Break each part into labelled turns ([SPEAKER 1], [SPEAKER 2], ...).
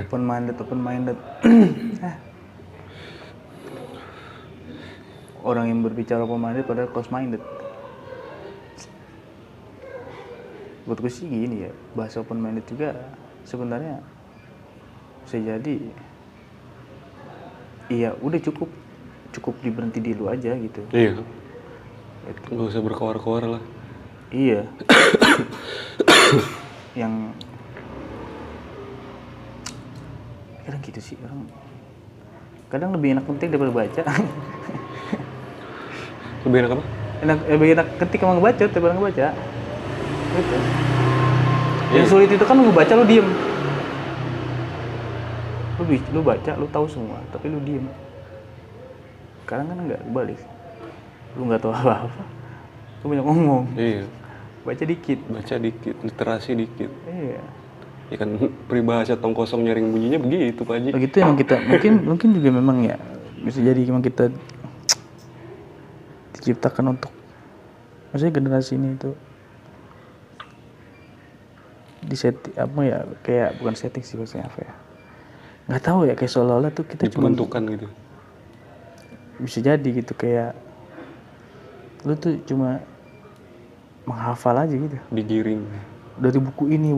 [SPEAKER 1] open minded. Orang yang berbicara open minded padahal close minded. Buat gue sih gini ya, bahasa open minded juga sebenarnya bisa jadi iya udah cukup diberhenti di lu aja gitu.
[SPEAKER 2] Iya.
[SPEAKER 1] Gitu.
[SPEAKER 2] Nggak usah berkoar-koar lah.
[SPEAKER 1] Iya. Yang kadang gitu sih orang. Kadang lebih enak ketik daripada baca.
[SPEAKER 2] Lebih enak apa?
[SPEAKER 1] Lebih enak ketik sama ngebaca daripada ngebaca. Gitu. Yang sulit itu kan lu baca lu diem. Lu baca lu tahu semua tapi lu diem. Sekarang kan enggak balik. Lu nggak tahu apa-apa. Lu banyak ngomong.
[SPEAKER 2] Iya.
[SPEAKER 1] Baca dikit,
[SPEAKER 2] literasi dikit.
[SPEAKER 1] iya.
[SPEAKER 2] Ya kan peribahasa tong kosong nyaring bunyinya begitu Pak Haji.
[SPEAKER 1] Begitu emang kita mungkin juga memang ya bisa jadi emang kita diciptakan untuk maksudnya generasi ini itu di setting apa ya kayak bukan setting sih maksudnya apa ya nggak tahu ya kayak seolah-olah tuh kita cuma
[SPEAKER 2] diperuntukkan gitu.
[SPEAKER 1] Bisa jadi gitu kayak lu tuh cuma menghafal aja gitu
[SPEAKER 2] Digiring.
[SPEAKER 1] dari buku ini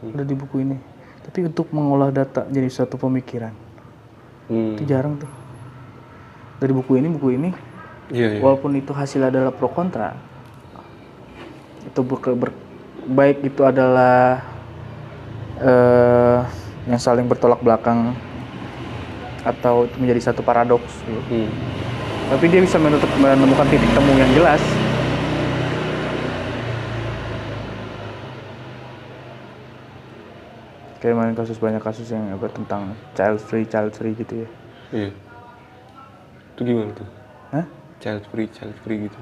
[SPEAKER 1] udah di buku ini tapi untuk mengolah data jadi satu pemikiran itu jarang tuh dari buku ini
[SPEAKER 2] Iya.
[SPEAKER 1] walaupun itu hasil adalah pro kontra itu baik itu adalah yang saling bertolak belakang atau itu menjadi satu paradoks gitu. Tapi dia bisa menemukan titik temu yang jelas. Kayak main banyak kasus yang apa tentang child free gitu ya.
[SPEAKER 2] Iya. Itu gimana tuh?
[SPEAKER 1] Hah?
[SPEAKER 2] Child free gitu.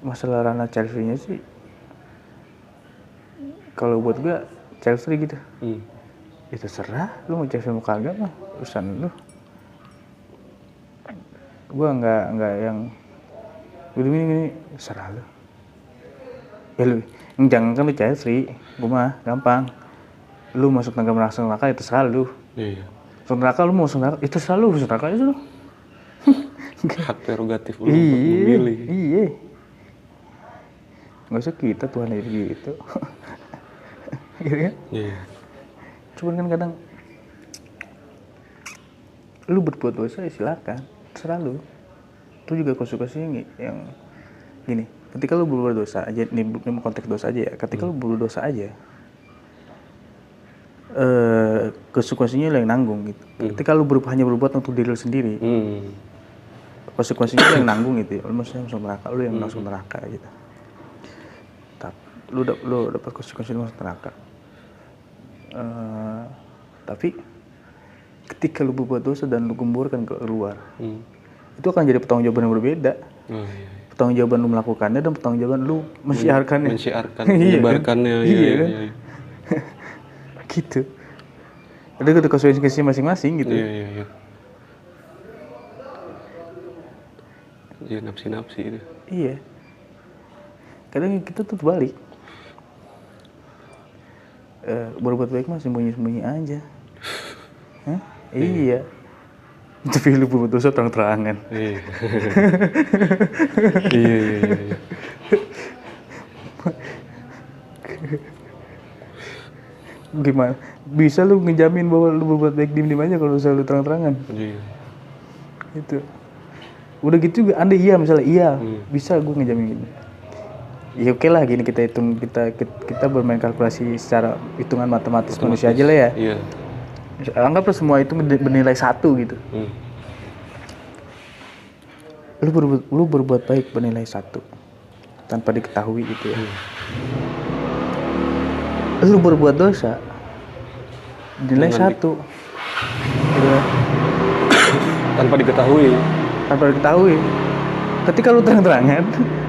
[SPEAKER 1] Masalah ranah child free-nya sih kalau buat gua child free gitu. Ya terserah lu mau child free mau kagak mah urusan lu. Gua enggak yang gini terserah lu. Ya lu jangan kan lu child free, gua mah gampang. Lu masuk neraka ya terserah lu.
[SPEAKER 2] Iya.
[SPEAKER 1] Masuk neraka lu mau masuk neraka itu terserah lu, masuk neraka itu lu.
[SPEAKER 2] Hak prerogatif lu untuk memilih.
[SPEAKER 1] Iya. Nggak usah kita Tuhan aja gitu. Gitu kan?
[SPEAKER 2] Iya.
[SPEAKER 1] Cuman kan kadang lu berbuat dosa ya silakan, terserah lu. Itu juga konsekuensinya yang gini. Ketika lu berbuat dosa aja, ini konteks dosa aja ya. Ketika lu berbuat dosa aja, konsekuensinya lu yang nanggung gitu. Ketika lu hanya berbuat untuk diri lu sendiri, konsekuensinya lu yang nanggung gitu. Lu maksudnya masuk neraka, lu yang masuk neraka gitu. Lu dapat konsekuensi lu masuk neraka. Tapi ketika lu berbuat dosa dan lu gemburkan ke luar, itu akan jadi pertanggungjawaban yang berbeda.
[SPEAKER 2] Iya.
[SPEAKER 1] Pertanggungjawaban lu melakukannya dan pertanggungjawaban lu mensiarkannya.
[SPEAKER 2] Menyebarkannya. Iya.
[SPEAKER 1] Gitu. Ada konsekuensi masing-masing gitu.
[SPEAKER 2] Iya. Iya nafsi itu.
[SPEAKER 1] Iya. Kadang kita tuh balik. Berbuat baik mah sembunyi-sembunyi aja. Hah? Iya. Tapi lu berbuat dosa terang-terangan.
[SPEAKER 2] Iya. Iya.
[SPEAKER 1] Gimana? Bisa lu ngejamin bahwa lu berbuat baik diem-diem aja kalau dosa lu terang-terangan?
[SPEAKER 2] Iya.
[SPEAKER 1] Itu. Udah gitu juga, andai iya misalnya bisa gue ngejamin gini. Ya oke lah gini kita hitung kita bermain kalkulasi secara hitungan matematis manusia aja lah ya.
[SPEAKER 2] Iya.
[SPEAKER 1] Anggaplah semua itu bernilai 1 gitu. Lu berbuat baik bernilai 1 tanpa diketahui gitu ya. Lu berbuat dosa nilai 1 gitu.
[SPEAKER 2] Tanpa diketahui.
[SPEAKER 1] Ketika lu terang-terangan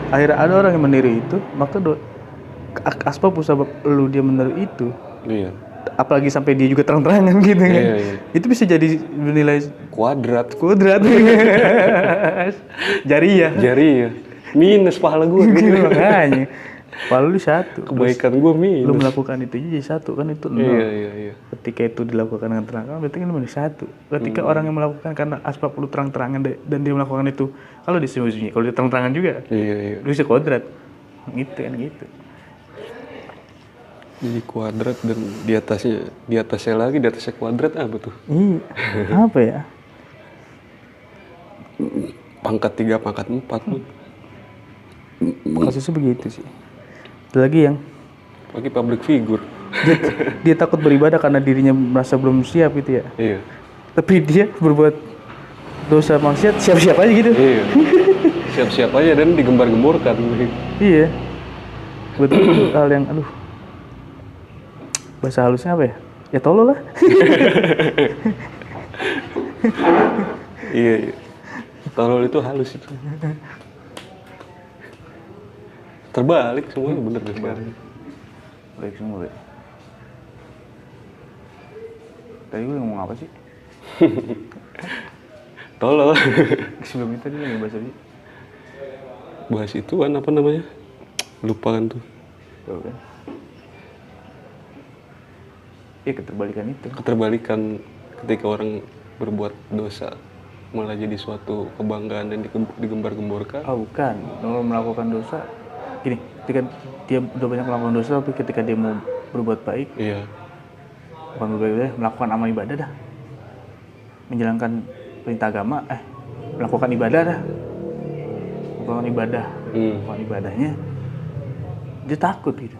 [SPEAKER 1] akhirnya ada orang yang meniru itu, maka asbab musabab lu dia meniru itu.
[SPEAKER 2] Iya.
[SPEAKER 1] Apalagi sampai dia juga terang-terangan gitu kan.
[SPEAKER 2] Iya.
[SPEAKER 1] Itu bisa jadi bernilai
[SPEAKER 2] kuadrat.
[SPEAKER 1] Jariah.
[SPEAKER 2] Minus pahala gue gitu.
[SPEAKER 1] Makanya Palu lu 1.
[SPEAKER 2] Kebaikan gue minus.
[SPEAKER 1] Lu melakukan itu jadi 1 kan itu 0.
[SPEAKER 2] Iya.
[SPEAKER 1] Ketika itu dilakukan dengan terang kan berarti kan lu 1. Ketika orang yang melakukan karena asbab lu terang-terangan dan dia melakukan itu kalau disembunyi, kalau dia terang-terangan juga.
[SPEAKER 2] Iya.
[SPEAKER 1] Lu bisa kuadrat. Gitu kan gitu.
[SPEAKER 2] Jadi kuadrat dan di atasnya lagi, di atasnya kuadrat apa tuh?
[SPEAKER 1] Iya. Apa ya?
[SPEAKER 2] Pangkat 3, pangkat 4 tuh.
[SPEAKER 1] Kasusnya begitu sih. Ada lagi yang
[SPEAKER 2] Bagi public figure.
[SPEAKER 1] dia takut beribadah karena dirinya merasa belum siap gitu ya.
[SPEAKER 2] Iya.
[SPEAKER 1] Tapi dia berbuat dosa maksiat siap-siap aja gitu.
[SPEAKER 2] Iya. Siap-siap aja dan digembar-gemborkan.
[SPEAKER 1] Iya. Betul itu hal yang aduh. Bahasa halusnya apa ya? Ya tolol lah.
[SPEAKER 2] Iya. Tolol itu halus itu. Terbalik semuanya bener terbalik.
[SPEAKER 1] Baik semua, baik. Tadi gue ngomong apa sih?
[SPEAKER 2] Tolol.
[SPEAKER 1] Sebelum itu dia lagi bahas apa sih?
[SPEAKER 2] Bahas itu kan apa namanya? Lupa kan tuh.
[SPEAKER 1] Tahu kan? Iya keterbalikan itu.
[SPEAKER 2] Keterbalikan ketika orang berbuat dosa malah jadi suatu kebanggaan dan digembar-gemborkan.
[SPEAKER 1] Oh bukan, kalau melakukan dosa gini, ketika dia udah banyak melakukan dosa tapi ketika dia mau berbuat baik,
[SPEAKER 2] Iya.
[SPEAKER 1] bukan berbuat baik, melakukan amal ibadah dah, menjalankan perintah agama, melakukan ibadah dah, melakukan ibadahnya, dia takut gitu.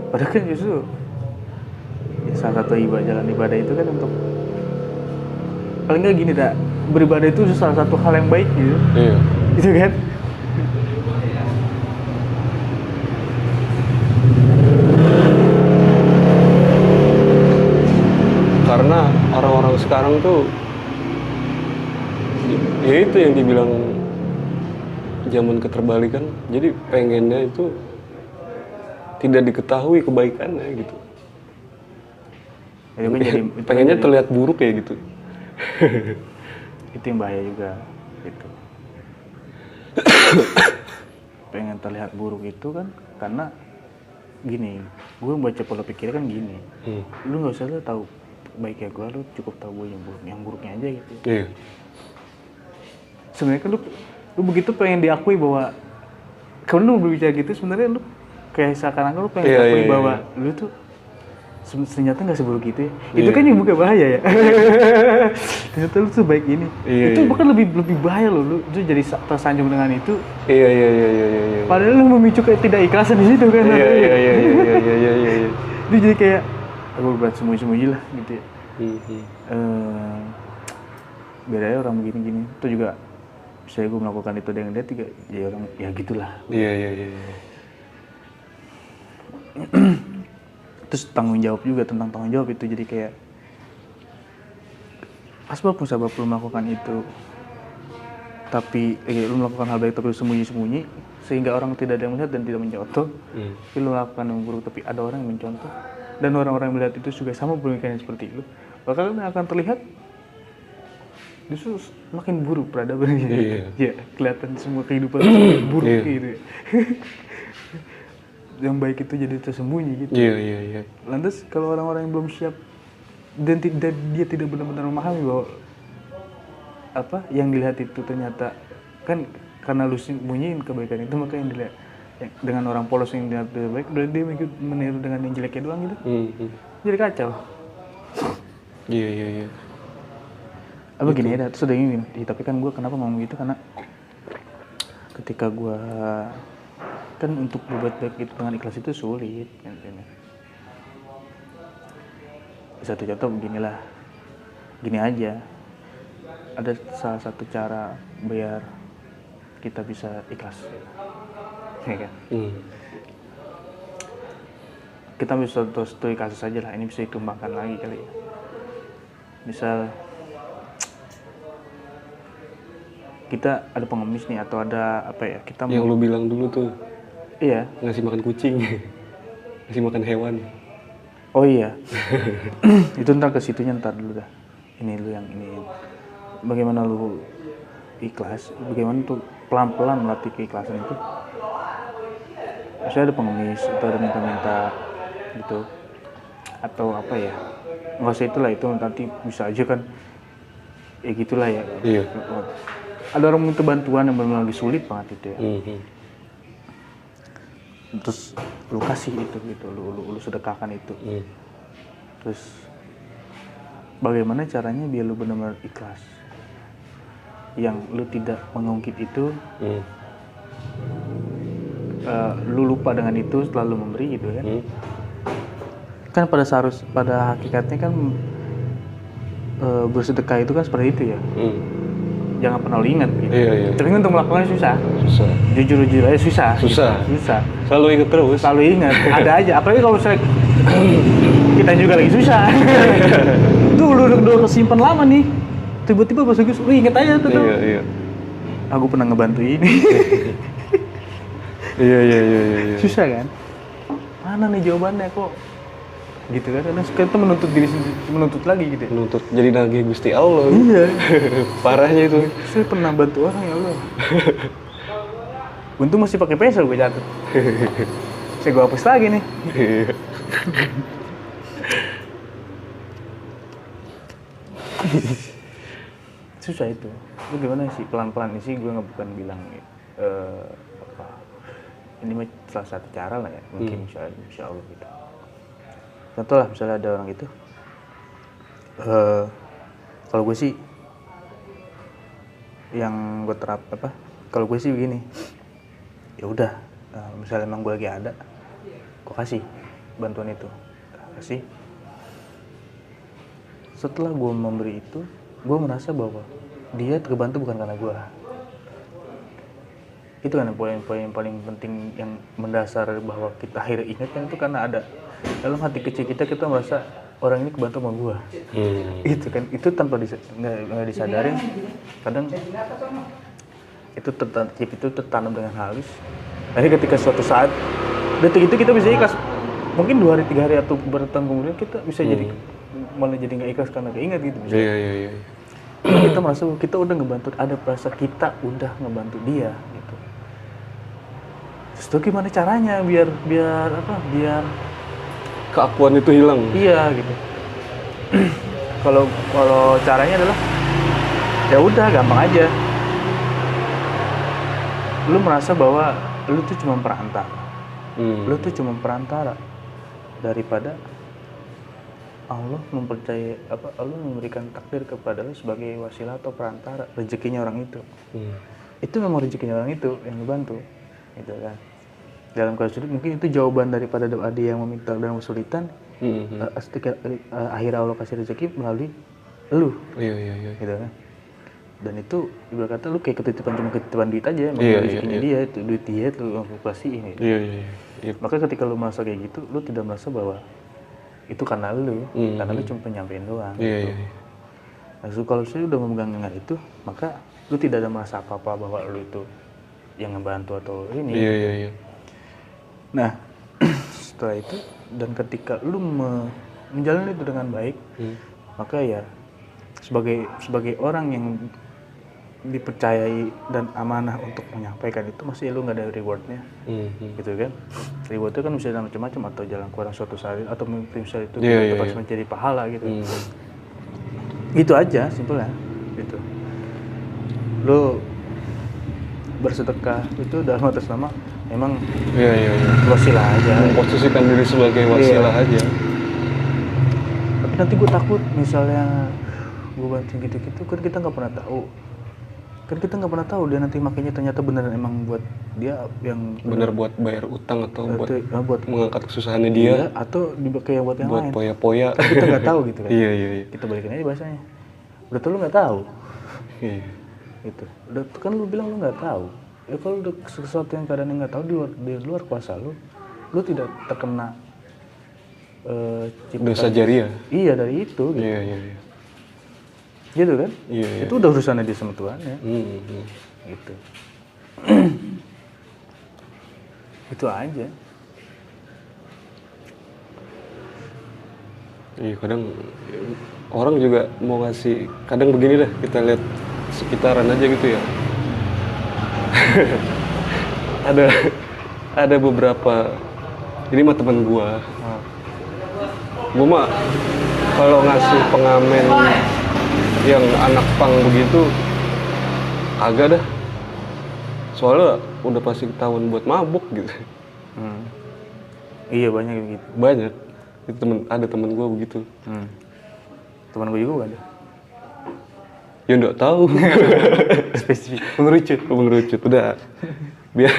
[SPEAKER 1] Padahal kan justru ya, salah satu jalan ibadah itu kan untuk paling nggak gini dah, beribadah itu salah satu hal yang baik gitu,
[SPEAKER 2] Iya.
[SPEAKER 1] gitu kan?
[SPEAKER 2] Karena orang-orang sekarang tuh ya itu yang dibilang zaman keterbalikan, jadi pengennya itu tidak diketahui kebaikannya gitu.
[SPEAKER 1] Itu kan jadi,
[SPEAKER 2] Pengennya terlihat buruk kayak gitu.
[SPEAKER 1] itu yang bahaya juga gitu. Pengen terlihat buruk itu kan karena gini, gue baca pola pikirnya kan gini, lu nggak usah tahu baiknya gue, lu cukup tahu gue yang buruknya aja gitu.
[SPEAKER 2] Iya.
[SPEAKER 1] Sebenarnya kan lu begitu pengen diakui bahwa kalau lu berbicara gitu sebenarnya lu kayak seakan-akan lu pengen diakui bahwa lu tuh ternyata nggak seburuk itu ya. Itu kan yang bukan bahaya ya. Ternyata lu tuh baik ini. Itu bahkan lebih bahaya lu tuh jadi tersanjung dengan itu.
[SPEAKER 2] Iya.
[SPEAKER 1] Padahal lu memicu kayak tidak ikhlasan di situ kan.
[SPEAKER 2] Iya.
[SPEAKER 1] Itu jadi kayak aku berat sembunyi lah gitu ya. Biar aja orang begini-gini. Itu juga saya gue melakukan itu dengan dia juga ya orang ya gitulah.
[SPEAKER 2] Iya.
[SPEAKER 1] Terus tanggung jawab juga, tentang tanggung jawab itu jadi kayak asbab musabab lu melakukan itu tapi lu melakukan hal baik tapi lu sembunyi-sembunyi sehingga orang tidak ada yang melihat dan tidak mencontoh. Tapi lu melakukan yang buruk tapi ada orang yang mencontoh dan orang-orang yang melihat itu juga sama pemikirannya seperti lu, bakal akan terlihat justru makin buruk peradabannya. Ya kelihatan semua kehidupan buruk gitu. Yang baik itu jadi tersembunyi gitu.
[SPEAKER 2] Iya.
[SPEAKER 1] Lantas kalau orang-orang yang belum siap dan dia tidak benar-benar memahami bahwa apa yang dilihat itu ternyata kan karena lu sembunyiin kebaikan itu, maka yang dilihat dengan orang polos yang dilihat baik, dia meniru dengan yang jeleknya doang gitu. Jadi kacau.
[SPEAKER 2] Iya.
[SPEAKER 1] Apa gini ya, terus udah gini, tapi kan gue kenapa ngomong gitu karena ketika gue kan untuk berbuat baik itu dengan ikhlas itu sulit kan. Satu contoh beginilah, gini aja, ada salah satu cara biar kita bisa ikhlas ya kan. Kita bisa studi kasus aja lah, ini bisa dikembangkan lagi kali ya. Misal kita ada pengemis nih atau ada apa ya, kita
[SPEAKER 2] yang lu bilang dulu tuh.
[SPEAKER 1] Iya.
[SPEAKER 2] Ngasih makan kucing, ngasih makan hewan.
[SPEAKER 1] Oh iya. Itu ntar ke situnya ntar dulu dah. Ini lu yang ini. Bagaimana lu ikhlas? Bagaimana tuh pelan-pelan melatih keikhlasan itu? misalnya ada pengemis atau ada minta-minta gitu, atau apa ya, nggak usah itulah, itu nanti bisa aja kan ya gitulah ya.
[SPEAKER 2] Iya.
[SPEAKER 1] Ada orang minta bantuan yang benar-benar lagi sulit banget itu ya, terus lu kasih itu gitu, lu sedekahkan itu. Terus bagaimana caranya biar lu benar-benar ikhlas, yang lu tidak mengungkit itu, lu lupa dengan itu, selalu memberi gitu kan. Kan pada hakikatnya kan bersedekah itu kan seperti itu ya. Jangan pernah lu ingat gitu.
[SPEAKER 2] Iya.
[SPEAKER 1] Tapi untuk melakukannya susah. Jujur aja susah. Susah.
[SPEAKER 2] Selalu ingat terus.
[SPEAKER 1] Selalu ingat. Ada aja. Apalagi kalau misalnya kita juga lagi susah. Tuh udah kesimpan lama nih. Tiba-tiba pas lu inget aja tuh.
[SPEAKER 2] Iya.
[SPEAKER 1] Aku pernah ngebantu ini.
[SPEAKER 2] Iya.
[SPEAKER 1] Susah kan? Mana nih jawabannya kok? Gitu kan? Kadang kita menuntut diri sendiri, menuntut lagi gitu.
[SPEAKER 2] Menuntut jadi nagih Gusti Allah.
[SPEAKER 1] Iya.
[SPEAKER 2] Parahnya itu.
[SPEAKER 1] Saya pernah bantu orang, ya Allah. Untung masih pakai pensel gue jatuh. Saya gue hapus lagi nih. Susah itu. Itu gimana sih, pelan-pelan sih, gue bukan bilang apa. Ini mah salah satu cara lah ya, mungkin insya Allah gitu. Contoh lah, misalnya ada orang gitu. Kalau gue sih yang gue kalau gue sih begini, ya udah, misalnya emang gue lagi ada, gue kasih bantuan itu, kasih. Setelah gue memberi itu, gue merasa bahwa dia terbantu bukan karena gue. Itu kan poin-poin yang paling penting, yang mendasar bahwa kita akhirnya ingat kan, itu karena ada dalam hati kecil kita merasa orang ini kebantu sama gue. Itu kan, itu tanpa nggak disadarin, kadang itu chip itu tertanam dengan halus. Akhirnya ketika suatu saat detik itu kita bisa ikhlas, mungkin 2 hari 3 hari atau beberapa tahun kemudian kita bisa jadi malah jadi nggak ikhlas karena keinget gitu.
[SPEAKER 2] Iya.
[SPEAKER 1] Kita merasa kita udah ngebantu, ada perasa kita udah ngebantu dia gitu. Terus itu gimana caranya biar
[SPEAKER 2] keakuan itu hilang.
[SPEAKER 1] iya gitu. Kalau caranya adalah ya udah gampang aja. Lu merasa bahwa lu tuh cuma perantara. Lu tuh cuma perantara daripada Allah Allah memberikan takdir kepada lu sebagai wasilah atau perantara rezekinya orang itu. Itu memang rezekinya orang itu yang ngebantu, gitu kan. Dalam kasus sulit mungkin itu jawaban daripada doa dia yang meminta dalam kesulitan. Akhirnya Allah kasih rezeki melalui lu.
[SPEAKER 2] Iya.
[SPEAKER 1] Gitu kan. Dan itu ibarat kata lu kayak cuma ketitipan duit aja, rezekinya dia, itu duit dia lu kalkulasiin gitu. Iya. Maka ketika lu merasa kayak gitu, lu tidak merasa bahwa itu karena lu, karena lu cuma penyampein doang.
[SPEAKER 2] Iya.
[SPEAKER 1] Nah, kalau saya udah memegang dengan itu, maka lu tidak ada merasa apa-apa bahwa lu itu yang ngebantu atau ini.
[SPEAKER 2] Iya.
[SPEAKER 1] Nah, setelah itu dan ketika lu menjalani itu dengan baik, maka ya sebagai orang yang dipercayai dan amanah untuk menyampaikan itu, masih lu nggak ada rewardnya, gitu kan? Rewardnya kan bisa macam-macam, atau jalan kurang suatu saat, atau mungkin misalnya itu pas menjadi pahala gitu. Gitu aja, simpelnya, gitu. Lu bersedekah itu dalam atas nama memang wasilah aja.
[SPEAKER 2] Memposisikan diri sebagai wasilah aja.
[SPEAKER 1] Tapi nanti gue takut misalnya gue bantu gitu-gitu, kan kita nggak pernah tahu. Dia nanti makanya ternyata beneran emang buat dia yang
[SPEAKER 2] bener buat bayar utang atau
[SPEAKER 1] buat
[SPEAKER 2] mengangkat kesusahannya dia,
[SPEAKER 1] atau dipakai buat yang lain.
[SPEAKER 2] Buat poya-poya.
[SPEAKER 1] Kan kita nggak tahu gitu kan.
[SPEAKER 2] Iya.
[SPEAKER 1] Kita balikin aja bahasanya. Udah tuh lu nggak tahu.
[SPEAKER 2] Iya.
[SPEAKER 1] Gitu. Udah kan lu bilang lu nggak tahu. Ya kalau udah sesuatu yang keadaan yang nggak tahu di luar kuasa lu tidak terkena
[SPEAKER 2] dosa jariah.
[SPEAKER 1] Iya, dari itu gitu.
[SPEAKER 2] Iya.
[SPEAKER 1] Gitu kan?
[SPEAKER 2] Iya.
[SPEAKER 1] Itu udah urusannya dia sama Tuhan ya. Gitu. Itu aja.
[SPEAKER 2] Iya, kadang orang juga mau ngasih, kadang begini dah, kita lihat sekitaran aja gitu ya. ada beberapa, ini mah temen gua. Gua mah kalau ngasih pengamen yang anak pang begitu agak dah. Soalnya udah pasti ketahuan buat mabuk gitu.
[SPEAKER 1] Iya banyak begitu.
[SPEAKER 2] Banyak. Itu ada temen gua begitu.
[SPEAKER 1] Teman gue juga ada.
[SPEAKER 2] Ya enggak tahu.
[SPEAKER 1] Spesifik. Mengerucut.
[SPEAKER 2] Mengerucut udah. Biar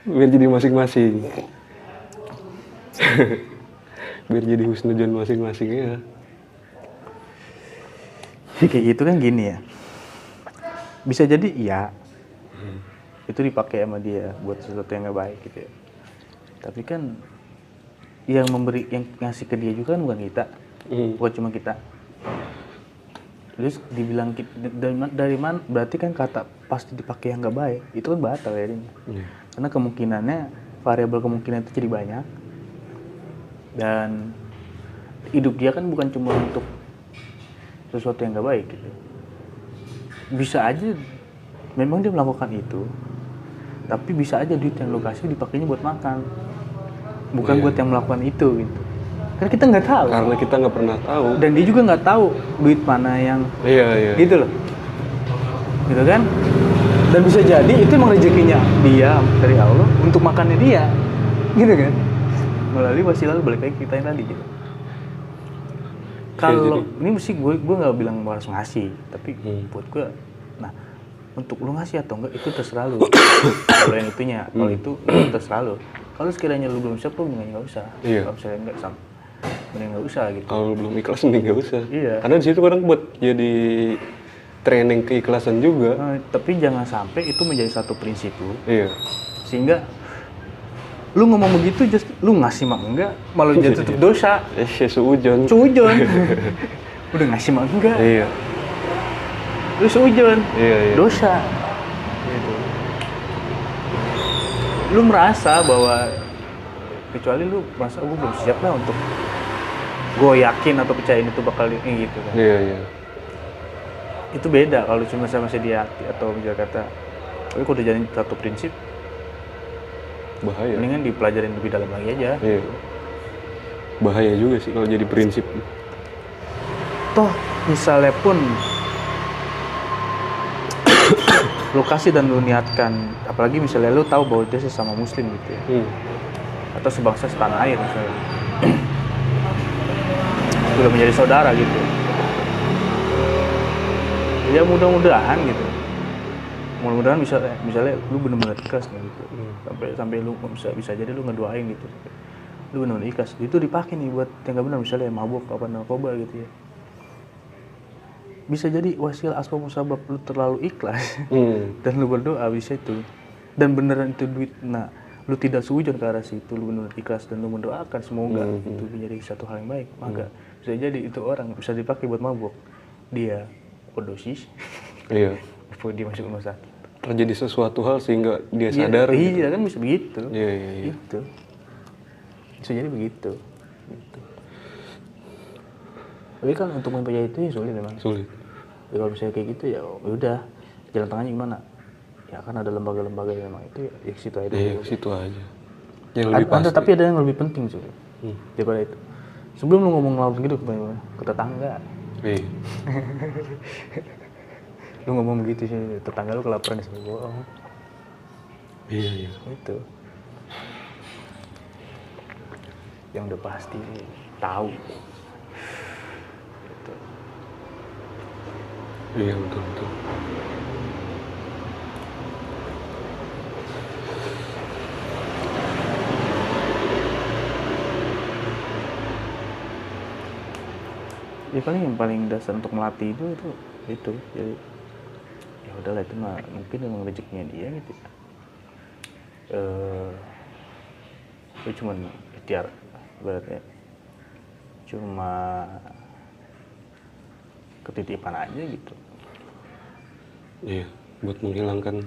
[SPEAKER 2] biar jadi masing-masing. Biar jadi husnudzon masing-masing ya.
[SPEAKER 1] Kayak gitu kan gini ya. Bisa jadi iya. Itu dipakai sama dia buat sesuatu yang nggak baik gitu ya. Tapi kan yang ngasih ke dia juga kan bukan kita. Bukan cuma kita. Terus dibilang dari mana berarti kan kata pasti dipakai yang nggak baik. Itu kan batal ya ini. Karena kemungkinannya variabel kemungkinan itu jadi banyak. Dan hidup dia kan bukan cuma untuk sesuatu yang nggak baik gitu. Bisa aja memang dia melakukan itu, tapi bisa aja duit yang lo kasih dipakainya buat makan, bukan buat yang melakukan itu gitu. Karena kita nggak tahu.
[SPEAKER 2] Karena kita nggak pernah tahu.
[SPEAKER 1] Dan dia juga nggak tahu duit mana yang gitu loh, gitu kan. Dan bisa jadi itu emang rezekinya dia dari Allah untuk makannya dia, gitu kan. Melalui wasilah balik lagi kita yang tadi gitu. Kalau ini mesti gue nggak bilang harus ngasih, tapi buat gue, nah untuk lu ngasih atau enggak itu terserah lu. Kalau yang itunya, kalau itu terserah lu. Kalau sekiranya lu belum siap, lu nggak usah. Kalau misalnya enggak sama, mending nggak usah gitu.
[SPEAKER 2] Kalau belum ikhlas mending nggak usah.
[SPEAKER 1] Iya.
[SPEAKER 2] Karena di situ kadang buat jadi training keikhlasan juga.
[SPEAKER 1] Tapi jangan sampai itu menjadi satu prinsip lu.
[SPEAKER 2] Iya.
[SPEAKER 1] Sehingga lu ngomong begitu, just lu ngasih mah enggak, malah jadi tutup dosa.
[SPEAKER 2] Seujon.
[SPEAKER 1] Udah ngasih mah enggak.
[SPEAKER 2] Iya.
[SPEAKER 1] Lu seujon.
[SPEAKER 2] Iya.
[SPEAKER 1] Dosa. Gitu. Lu merasa bahwa kecuali lu merasa gue belum siap lah untuk gue yakin atau percayain itu bakal ini gitu kan.
[SPEAKER 2] Iya.
[SPEAKER 1] Itu beda kalau cuma sama di hati atau misalnya kata, tapi kalau udah jadi satu prinsip,
[SPEAKER 2] bahaya.
[SPEAKER 1] Mendingan dipelajarin lebih dalam lagi aja.
[SPEAKER 2] Iya. Bahaya juga sih kalau jadi prinsip.
[SPEAKER 1] Toh misalnya pun lu kasih dan lu niatkan, apalagi misalnya lu tahu bahwa dia sesama muslim gitu ya. Atau sebangsa setanah air misalnya. Sudah menjadi saudara gitu. Ya mudah-mudahan gitu. Mudah-mudahan misalnya lu benar-benar ikhlas gitu. Sampai lu bisa jadi lu ngedoain gitu. Lu benar-benar ikhlas. Itu dipakai nih buat yang enggak benar, misalnya mabuk apa narkoba gitu ya. Bisa jadi wasilah asbab musabab lu terlalu ikhlas. Dan lu berdoa bisa itu. Dan beneran itu duit. Nah, lu tidak seujon ke arah situ, lu benar-benar ikhlas dan lu mendoakan semoga itu menjadi satu hal yang baik. Maka bisa jadi itu orang bisa dipakai buat mabuk. Dia overdosis.
[SPEAKER 2] Iya.
[SPEAKER 1] Dia masuk rumah sakit.
[SPEAKER 2] Terjadi sesuatu hal sehingga dia sadar.
[SPEAKER 1] Iya kan bisa begitu.
[SPEAKER 2] Iya.
[SPEAKER 1] Gitu. Bisa jadi begitu. Gitu. Tapi kan untuk mempercayai itu ya sulit memang.
[SPEAKER 2] Sulit.
[SPEAKER 1] Ya, kalau misalnya kayak gitu ya udah jalan tengahnya gimana? Ya kan ada lembaga-lembaga yang memang itu ya ke situ aja.
[SPEAKER 2] Iya, ke situ aja. Yang lebih pasti.
[SPEAKER 1] Tapi ada yang lebih penting sih. Daripada itu. Sebelum lu ngomong lawan gitu ke tetangga.
[SPEAKER 2] Iya.
[SPEAKER 1] Lu ngomong gitu sih, tetangga lu kelaparan sama bohong.
[SPEAKER 2] Iya.
[SPEAKER 1] Itu. Yang udah pasti tahu. Gitu.
[SPEAKER 2] Iya, betul.
[SPEAKER 1] Ya paling yang paling dasar untuk melatih itu jadi ya udahlah itu mah mungkin memang rezekinya dia gitu ya. Itu cuma ikhtiar berarti cuma ketitipan aja gitu.
[SPEAKER 2] Iya, buat menghilangkan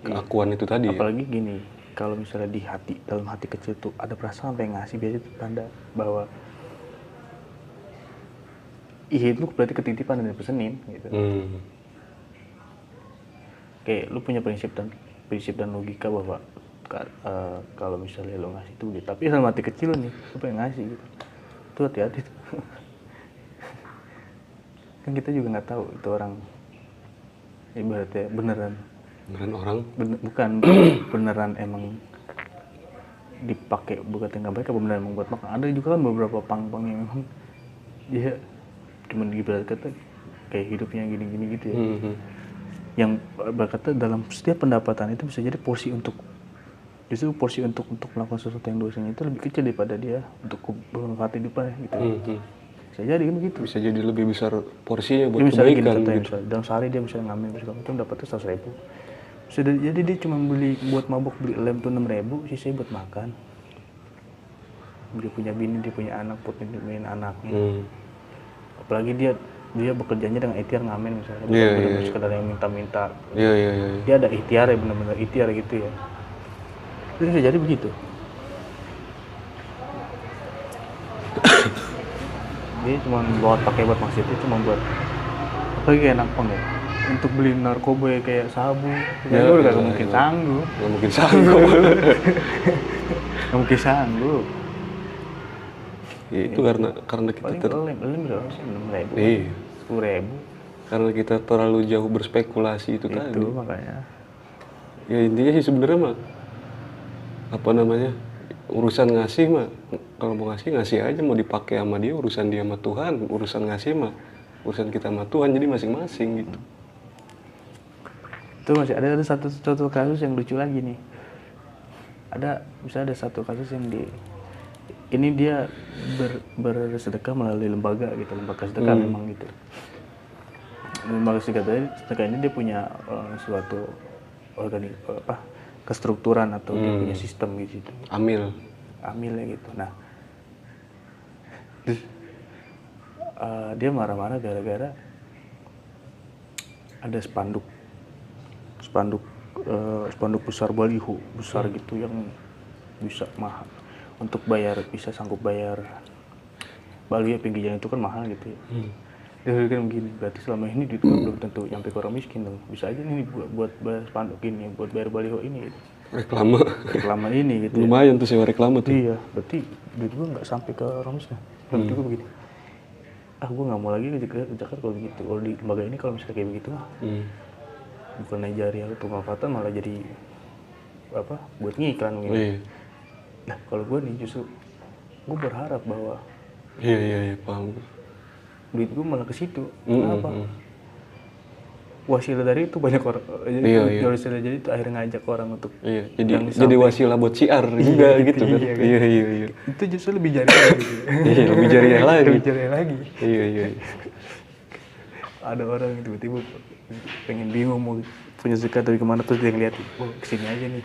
[SPEAKER 2] keakuan itu tadi.
[SPEAKER 1] Apalagi gini, kalau misalnya di hati, dalam hati kecil tuh ada perasaan pengen ngasih, biasanya itu tanda bahwa itu berarti ketitipan dan dipesenin gitu. Kayak lu punya prinsip dan prinsip dan logika bahwa kalau misalnya lo ngasih itu duit, tapi dalam hati kecil nih lo pengen ngasih gitu, itu hati-hati tuh. Kan kita juga nggak tahu itu orang ibaratnya beneran
[SPEAKER 2] orang
[SPEAKER 1] bukan beneran emang dipakai buat yang nggak baik apa beneran emang buat makan. Ada juga kan beberapa pang-pang yang memang dia cuma ibarat kata kayak hidupnya gini-gini gitu ya. Yang berkata dalam setiap pendapatan itu bisa jadi porsi untuk melakukan sesuatu yang dosanya itu lebih kecil daripada dia untuk bermanfaat hidupnya gitu. Bisa jadi kan begitu.
[SPEAKER 2] Bisa jadi lebih besar porsinya buat
[SPEAKER 1] kebaikan
[SPEAKER 2] gitu.
[SPEAKER 1] Misalnya, dalam sehari dia bisa ngambil segala macam dapatnya 100.000. Jadi dia cuma beli buat mabuk, beli lem tuh 6.000, sisanya buat makan. Dia punya bini, dia punya anak, buat nemenin anaknya. Apalagi dia bekerjanya dengan ikhtiar ngamen misalnya, bukan benar-benar sekedar yang minta-minta. Dia ada ikhtiar ya, benar-benar ikhtiar gitu ya. Itu bisa jadi begitu. Dia cuma pakai buat maksud itu cuma buat apalagi kayak nampang ya, untuk beli narkoba kayak sabu ya, udah gak mungkin sanggup.
[SPEAKER 2] Gak mungkin sanggup.
[SPEAKER 1] Gak mungkin sanggup.
[SPEAKER 2] Ya, itu karena kita
[SPEAKER 1] paling lem berapa sih? 6.000,
[SPEAKER 2] iya.
[SPEAKER 1] 10.000.
[SPEAKER 2] Karena kita terlalu jauh berspekulasi itu tadi.
[SPEAKER 1] Itu makanya.
[SPEAKER 2] Ya intinya sih sebenarnya mah apa namanya, urusan ngasih mah kalau mau ngasih aja, mau dipakai sama dia urusan dia sama Tuhan, urusan ngasih mah urusan kita sama Tuhan, jadi masing-masing gitu.
[SPEAKER 1] Itu masih ada satu kasus yang lucu lagi nih. Misalnya ada satu kasus yang ini dia bersedekah melalui lembaga gitu, lembaga sedekah memang gitu. Lembaga sedekah ini dia punya suatu kestrukturan atau dia punya sistem gitu. Amilnya gitu. Nah, dia marah-marah gara-gara ada spanduk besar, baliho besar gitu yang bisa mahal untuk bisa sanggup bayar baliho pinggir jalan itu kan mahal gitu ya. Dia bilang begini, berarti selama ini duit gue belum tentu nyampe ke orang miskin dong. Bisa aja nih buat bayar spanduk ini, buat bayar baliho ini gitu. Reklama ini gitu.
[SPEAKER 2] Lumayan tuh sewa reklama tuh.
[SPEAKER 1] Iya, berarti duit gue nggak sampai ke orang miskin. Berarti gue begini, gue nggak mau lagi ke Jakarta kalau begitu. Kalau di lembaga ini kalau misalnya kayak begitu mah, bukan jari atau pemanfaatan, malah jadi buat ngiklan gitu. Nah kalau gue nih justru gue berharap bahwa
[SPEAKER 2] iya paham.
[SPEAKER 1] Duit gue malah ke situ. Kenapa? Wasilah dari itu banyak orang. Wasilah jadi itu akhirnya ngajak orang untuk.
[SPEAKER 2] Iya. Jadi wasilah buat syiar juga gitu kan. Iya.
[SPEAKER 1] Itu justru lebih jariah lagi.
[SPEAKER 2] Iya, lebih jariah lagi. Iya.
[SPEAKER 1] Ada orang yang tiba-tiba pengen bingung mau punya zakat dari kemana, terus dia ngeliat, kesini aja nih,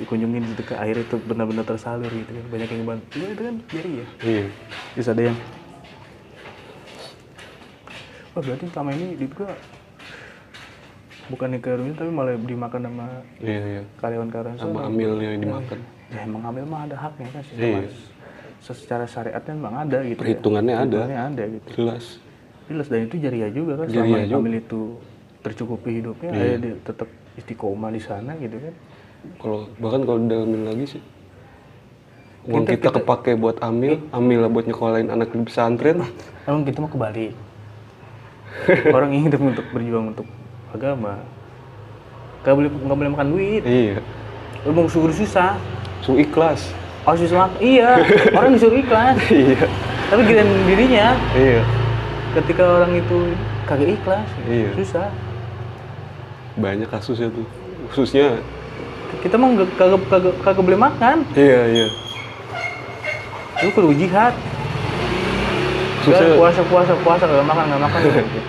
[SPEAKER 1] kunjungin sedekah, akhirnya itu benar-benar tersalur gitu kan, banyak yang bantu. Itu kan jariah. Iya. Terus ada yang berarti selama ini duit gua bukannya ke rumah tapi malah dimakan sama karyawan-karyawan
[SPEAKER 2] sama amilnya yang dimakan.
[SPEAKER 1] Ya emang amil mah ada haknya kan secara syariatnya memang ada gitu.
[SPEAKER 2] Perhitungannya
[SPEAKER 1] ada gitu. Jelas dan itu jariah juga kan, selama amil itu tercukupi hidupnya, dia tetap istiqomah di sana gitu kan.
[SPEAKER 2] Bahkan kalau dalamin lagi sih, uang kita kepake buat amil lah buat nyekolahin anak di pesantren.
[SPEAKER 1] Emang kita mau kebalik. Orang ingin untuk berjuang untuk agama, nggak boleh makan duit.
[SPEAKER 2] Iya.
[SPEAKER 1] Lu mau suruh susah.
[SPEAKER 2] Suruh ikhlas.
[SPEAKER 1] Susah. Iya. Orang disuruh ikhlas. Iya. Tapi giliran dirinya.
[SPEAKER 2] Iya.
[SPEAKER 1] Ketika orang itu kagak ikhlas, susah.
[SPEAKER 2] Banyak kasusnya tuh. Khususnya
[SPEAKER 1] kita mah kagak boleh makan.
[SPEAKER 2] Iya.
[SPEAKER 1] Lu kudu jihad. Puasa nggak makan gitu.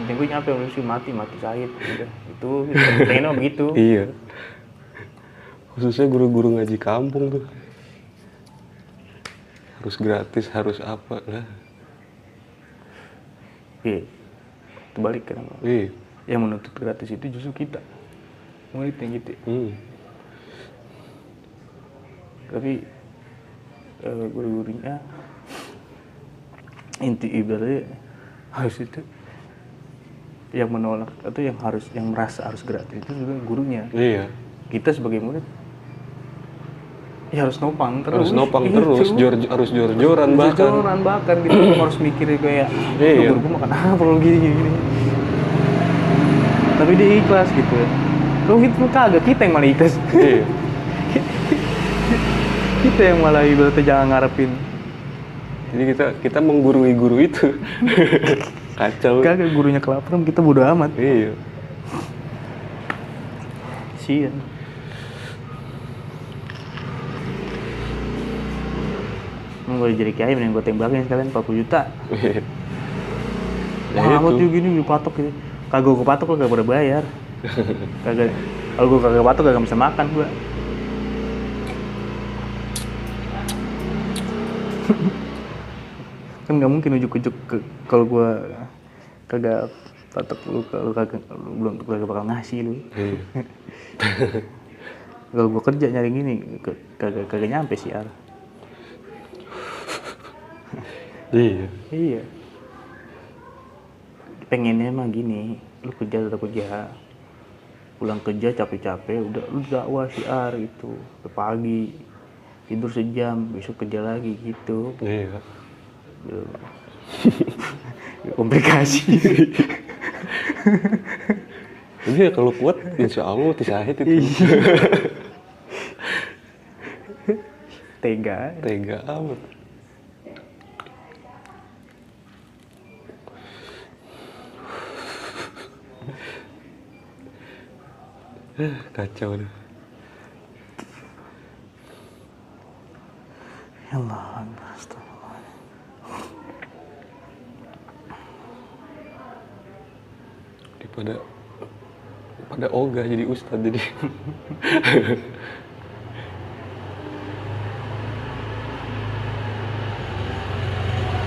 [SPEAKER 1] Penting gue nyampe sih mati syahid udah. Itu pengennya begitu.
[SPEAKER 2] Iya. Khususnya guru-guru ngaji kampung tuh. Harus gratis, harus apa lah.
[SPEAKER 1] Iya. Terbalik kan.
[SPEAKER 2] Iya.
[SPEAKER 1] Yang menuntut gratis itu justru kita. Muridnya gitu. Tapi guru-gurunya inti ibaratnya harus itu yang menolak atau yang merasa harus gratis itu juga gurunya.
[SPEAKER 2] Iya.
[SPEAKER 1] kita sebagai murid ya harus nopang terus.
[SPEAKER 2] Harus jor-joran bahkan.
[SPEAKER 1] Jor-joran bahkan gitu. Harus mikir kayak
[SPEAKER 2] Iya.
[SPEAKER 1] guru gue makan apa lo gini. Tapi dia ikhlas gitu ya. Kalau gitu kagak, kita yang malah ikhlas.
[SPEAKER 2] Iya.
[SPEAKER 1] Kita yang malah ibaratnya jangan ngarepin.
[SPEAKER 2] Jadi kita menggurui guru itu. Kacau.
[SPEAKER 1] Kagak, gurunya kelaparan kita bodo amat.
[SPEAKER 2] Iya.
[SPEAKER 1] Sian. Emang gue jadi kiai mending gue tembakin sekalian 40 juta.
[SPEAKER 2] Iya. Ya
[SPEAKER 1] Wah, amat
[SPEAKER 2] itu.
[SPEAKER 1] juga gini dipatok gitu. Kagak gue patok lo gak pada bayar. Kagak. Kalau gue kagak patok gak bisa makan gue. Kan nggak mungkin ujuk-ujuk kalau gue kagak patok lu, kalau lu belum kagak bakal ngasih lu.
[SPEAKER 2] Iya.
[SPEAKER 1] Kalau gue kerja nyari gini kagak nyampe siar.
[SPEAKER 2] Iya.
[SPEAKER 1] Iya. Pengennya mah gini, lu kerja tetap kerja, pulang kerja capek-capek, udah lu dakwah siar gitu, sampai pagi tidur sejam, besok kerja lagi gitu.
[SPEAKER 2] Iya.
[SPEAKER 1] Komplikasi.
[SPEAKER 2] Ini ya kalau kuat, insya Allah tisahit itu.
[SPEAKER 1] Tega.
[SPEAKER 2] Tega amat. Kacau deh.
[SPEAKER 1] Ya Allah, astagfirullah.
[SPEAKER 2] Pada ogah jadi ustad jadi.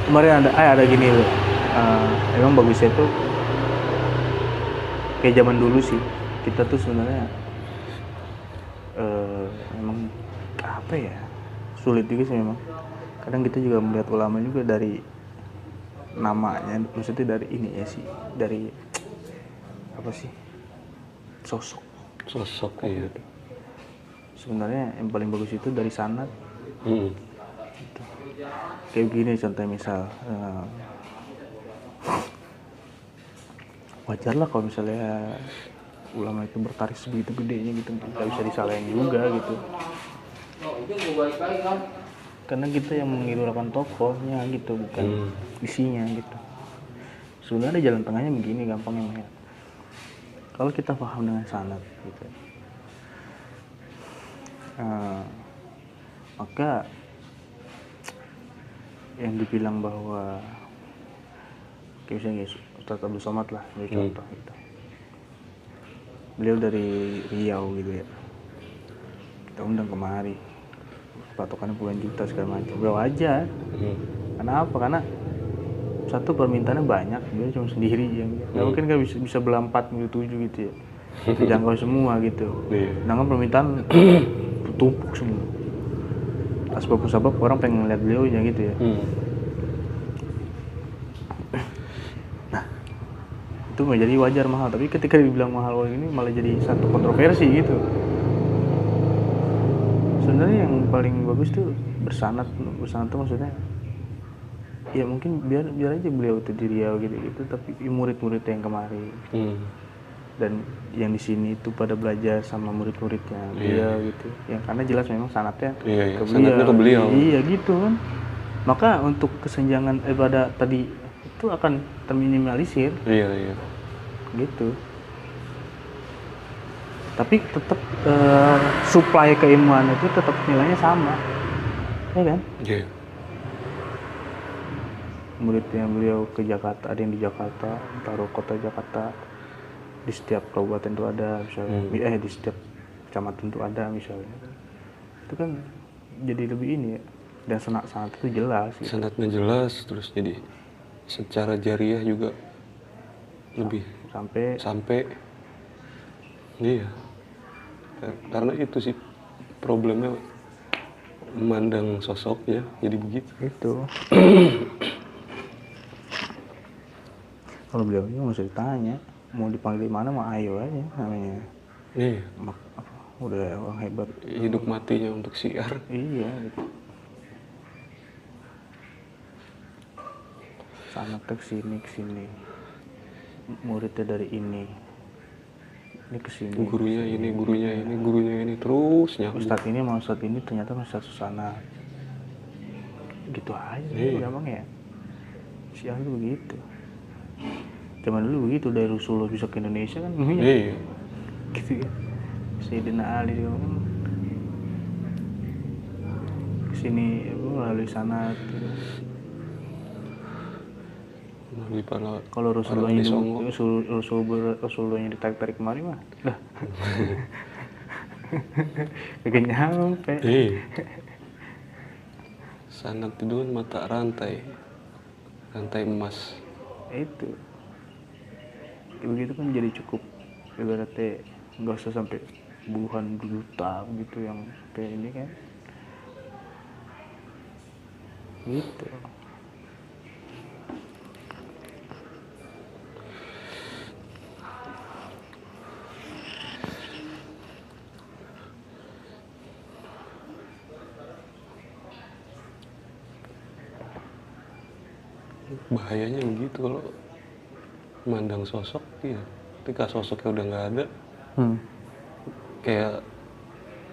[SPEAKER 1] Kemarin ada gini loh. Emang bagusnya tuh kayak zaman dulu sih. Kita tuh sebenarnya emang apa ya, sulit juga sih memang. Kadang kita juga melihat ulama juga dari namanya, maksudnya dari ini ya sih, dari apa sih, sosok
[SPEAKER 2] Iya.
[SPEAKER 1] gitu. Sebenarnya yang paling bagus itu dari sanad. Gitu. Kayak begini contohnya, misal wajar lah kalau misalnya ulama itu bertarik sebegitu gedenya gitu, nggak bisa disalahin juga gitu. Karena kita yang mengidolakan tokohnya gitu, bukan isinya gitu. Sebenarnya jalan tengahnya begini, gampangnya. Kalau kita paham dengan sanad gitu, maka yang dibilang bahwa kayak misalnya Ustaz Abdul Somad lah, sebagai contoh gitu. Beliau dari Riau gitu ya, kita undang kemari, patokannya puluhan juta segala macam, beliau aja. Kenapa? Karena satu, permintaannya banyak, beliau cuma sendiri yang nggak mungkin kan bisa belah 4 7 gitu ya, terjangkau semua gitu. Sedangkan permintaan tumpuk semua. Asbab orang pengen ngeliat beliau nya gitu ya. Nah, itu menjadi wajar mahal, tapi ketika dibilang mahal ini malah jadi satu kontroversi gitu. Sebenarnya yang paling bagus tuh bersanad tuh maksudnya ya mungkin biar aja beliau tuh di Riau gitu, tapi murid-murid yang kemari dan yang di sini itu pada belajar sama murid-muridnya beliau gitu, yang karena jelas memang sanadnya ke beliau. Iya gitu kan, maka untuk kesenjangan ibadah tadi itu akan terminimalisir.
[SPEAKER 2] Iya.
[SPEAKER 1] Gitu. Tapi tetap supply keilmuan itu tetap nilainya sama, ya kan?
[SPEAKER 2] Iya.
[SPEAKER 1] Muridnya beliau ke Jakarta, ada yang di Jakarta, taruh kota Jakarta, di setiap kabupaten itu ada misalnya, di setiap kecamatan itu ada misalnya. Itu kan jadi lebih ini ya, dan sanad itu jelas. Gitu.
[SPEAKER 2] Sanadnya jelas, terus jadi secara jariah juga lebih sampai. Iya. Karena itu sih problemnya, memandang sosoknya jadi begitu.
[SPEAKER 1] Itu. Kalau beliau nggak usah ditanya, mau dipanggil di mana mah ayo aja namanya.
[SPEAKER 2] Iya.
[SPEAKER 1] udah orang hebat.
[SPEAKER 2] Hidup matinya untuk siar.
[SPEAKER 1] Iya gitu. Sanatnya kesini, muridnya dari ini kesini,
[SPEAKER 2] Gurunya ini terus nyambung.
[SPEAKER 1] Ustadz ini ternyata Ustadz Susana. Gitu aja gampang ya. Siar itu begitu. Zaman dulu begitu, dari Rasulullah bisa ke Indonesia kan.
[SPEAKER 2] Iya.
[SPEAKER 1] Gitu ya. Sayyidina Ali juga kan kesini melalui sanat gitu. Kalau Rasulullahnya ditarik-tarik kemari mah dah kagak nyampe.
[SPEAKER 2] Sanat itu kan mata rantai emas.
[SPEAKER 1] Itu begitu kan jadi cukup, ibaratnya nggak usah sampai puluhan juta gitu yang kayak ini kan gitu.
[SPEAKER 2] Bahayanya begitu kalau mandang sosok, ya ketika sosoknya udah nggak ada, kayak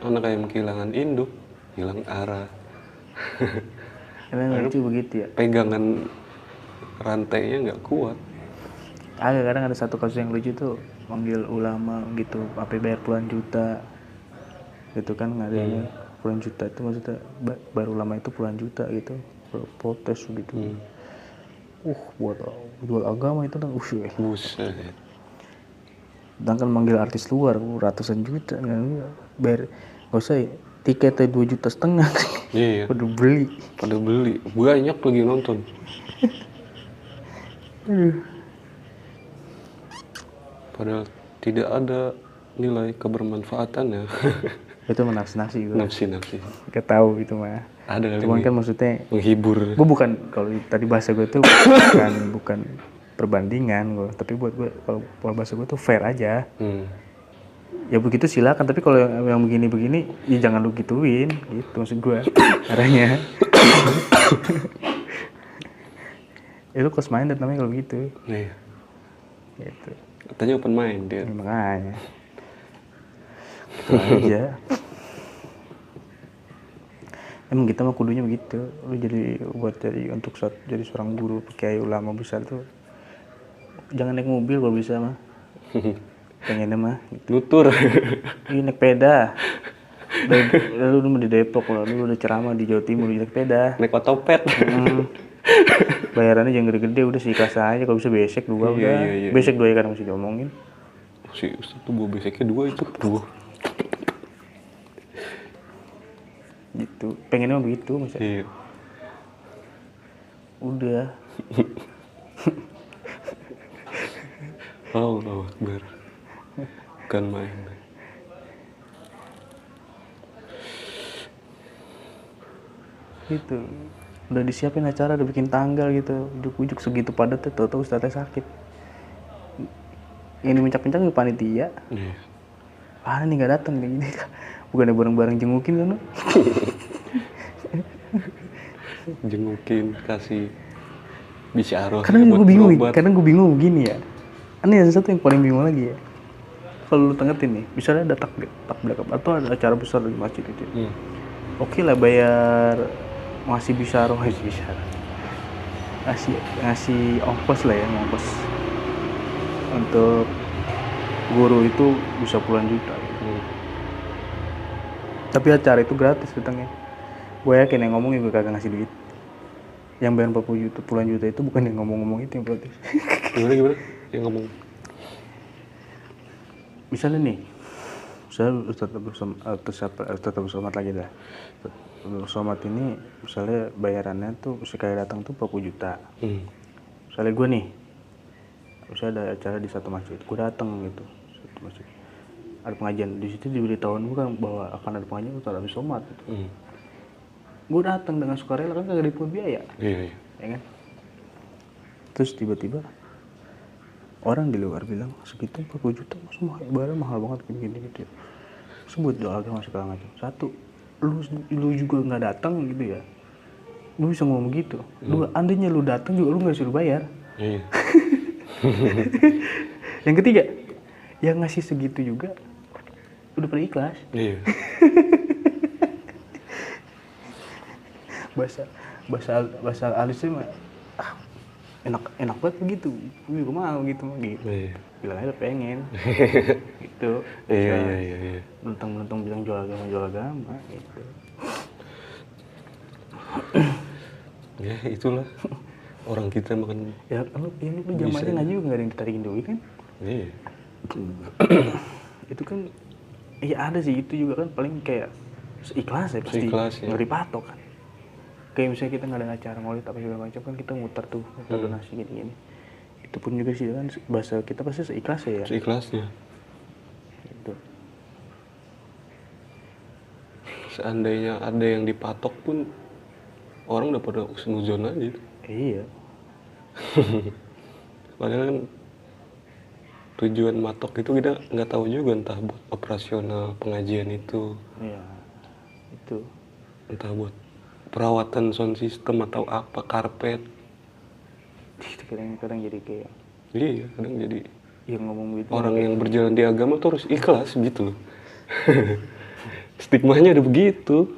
[SPEAKER 2] anak ayam kehilangan induk, hilang arah.
[SPEAKER 1] Emang lucu begitu ya,
[SPEAKER 2] pegangan rantainya nggak kuat.
[SPEAKER 1] Kadang ada satu kasus yang lucu tuh, manggil ulama gitu, apa bayar puluhan juta gitu kan, ngadanya puluhan juta itu maksudnya baru ulama itu puluhan juta gitu, protes gitu. Buat jual agama itu kan
[SPEAKER 2] Buset.
[SPEAKER 1] Sedangkan manggil artis luar ratusan juta, bayar nggak usah tiketnya 2,5 juta.
[SPEAKER 2] Iya.
[SPEAKER 1] Pada beli
[SPEAKER 2] banyak lagi nonton. Padahal tidak ada nilai kebermanfaatannya.
[SPEAKER 1] Itu menafsi-nafsi gitu.
[SPEAKER 2] Nafsi.
[SPEAKER 1] Gak tahu itu mah.
[SPEAKER 2] Ada
[SPEAKER 1] cuman kan maksudnya
[SPEAKER 2] menghibur.
[SPEAKER 1] Gue bukan, kalau tadi bahasa gue tuh bukan perbandingan gue, tapi buat gue kalau bahasa gue tuh fair aja. Ya begitu silakan, tapi kalau yang begini-begini ya jangan lu gituin gitu maksud gue. Caranya itu close minded namanya kalau gitu.
[SPEAKER 2] Iya.
[SPEAKER 1] Gitu.
[SPEAKER 2] Katanya open mind dia.
[SPEAKER 1] Makanya itu aja. Emang kita mah kudunya begitu. Lu untuk jadi seorang guru, kiai ulama besar tuh jangan naik mobil kalau bisa mah. Pengennya mah gitu.
[SPEAKER 2] Nutur.
[SPEAKER 1] Ini naik peda. Lu di Depok, lu udah ceramah di Jawa Timur, naik peda.
[SPEAKER 2] Naik otopet.
[SPEAKER 1] Bayarannya jangan gede-gede, udah seikhlas aja. Kalau bisa besek 2 udah.
[SPEAKER 2] Iya.
[SPEAKER 1] Besek 2 ya kan masih diomongin.
[SPEAKER 2] Si Ustaz tuh bawa beseknya 2 itu 2.
[SPEAKER 1] Gitu. Pengennya begitu maksudnya.
[SPEAKER 2] Iya.
[SPEAKER 1] Udah.
[SPEAKER 2] Allah Akbar. Bukan main.
[SPEAKER 1] Gitu. Udah disiapin acara, udah bikin tanggal gitu. Ujuk-ujuk segitu padatnya, tahu-tahu Ustaznya sakit. Yang dimencak-mencak ke panitia.
[SPEAKER 2] Iya.
[SPEAKER 1] Nih nggak datang kayak gini. Bukannya bareng-bareng jengukin kan?
[SPEAKER 2] Jengukin, kasih bisyarah.
[SPEAKER 1] Kadang gue bingung begini ya. Ini ada satu yang paling bingung lagi ya. Kalau lu tengetin nih, misalnya ada takbir atau ada acara besar di masjid itu. Oke lah bayar, ngasih bisyarah. Ngasih ongkos lah ya, ongkos untuk guru itu bisa puluhan juta gitu. Tapi acara itu gratis datangnya. Gue yakin yang ngomong juga kagak ngasih duit. Yang bayar 40 juta, puluhan juta itu bukan yang ngomong-ngomong itu yang protes.
[SPEAKER 2] Gimana? Yang ngomong?
[SPEAKER 1] Misalnya nih, Ustadz Abdul Somad lagi dah. Abdul Somad ini misalnya bayarannya tuh sekali datang tuh 40 juta. Misalnya gue nih, misalnya ada acara di satu masjid, gue datang gitu, satu masjid. Ada pengajian di situ, diberitahuan gue kan bahwa akan ada pengajian Ustadz Abdul Somad gitu. Gue datang dengan sukarela kan kagak dipungut biaya.
[SPEAKER 2] Iya.
[SPEAKER 1] Ya kan? Terus tiba-tiba orang di luar bilang segitu 40 juta semua barang mahal banget gini gitu. sebut doa agama segala macam. Satu, lu juga nggak datang gitu ya, lu bisa ngomong gitu. Lu andainya lu datang juga lu nggak suruh bayar.
[SPEAKER 2] Iya.
[SPEAKER 1] Yang ketiga, yang ngasih segitu juga udah pada ikhlas.
[SPEAKER 2] Iya.
[SPEAKER 1] bahasa halusnya mah enak banget begitu, gue juga mau gitu mah gitu.
[SPEAKER 2] Iya.
[SPEAKER 1] Bilang aja pengen gitu.
[SPEAKER 2] Iya.
[SPEAKER 1] Mentang-mentang bilang jual agama gitu.
[SPEAKER 2] Ya itulah orang kita makan.
[SPEAKER 1] Ya lu zamannya ngaji juga nggak ada yang ditarikin duit kan?
[SPEAKER 2] Iya.
[SPEAKER 1] Itu kan iya ada sih, itu juga kan paling kayak seikhlas ya, pasti
[SPEAKER 2] Seikhlasnya.
[SPEAKER 1] nggak dipatok kan. Kayak misalnya kita ngadain acara maulid apa segala macam kan, kita muter donasi gini-gini. Itu pun juga sih kan bahasa kita pasti seikhlas ya.
[SPEAKER 2] Seikhlasnya.
[SPEAKER 1] Gitu.
[SPEAKER 2] Seandainya ada yang dipatok pun orang udah pada husnuzon aja gitu.
[SPEAKER 1] Iya.
[SPEAKER 2] Padahal kan tujuan matok itu kita nggak tahu juga, entah buat operasional pengajian itu,
[SPEAKER 1] Iya. Itu.
[SPEAKER 2] entah buat perawatan sound system atau apa, karpet.
[SPEAKER 1] Itu kadang jadi kayak
[SPEAKER 2] Iya, kadang jadi
[SPEAKER 1] yang ngomong gitu.
[SPEAKER 2] orang yang berjalan di agama tuh harus ikhlas gitu loh. Stigmanya ada begitu.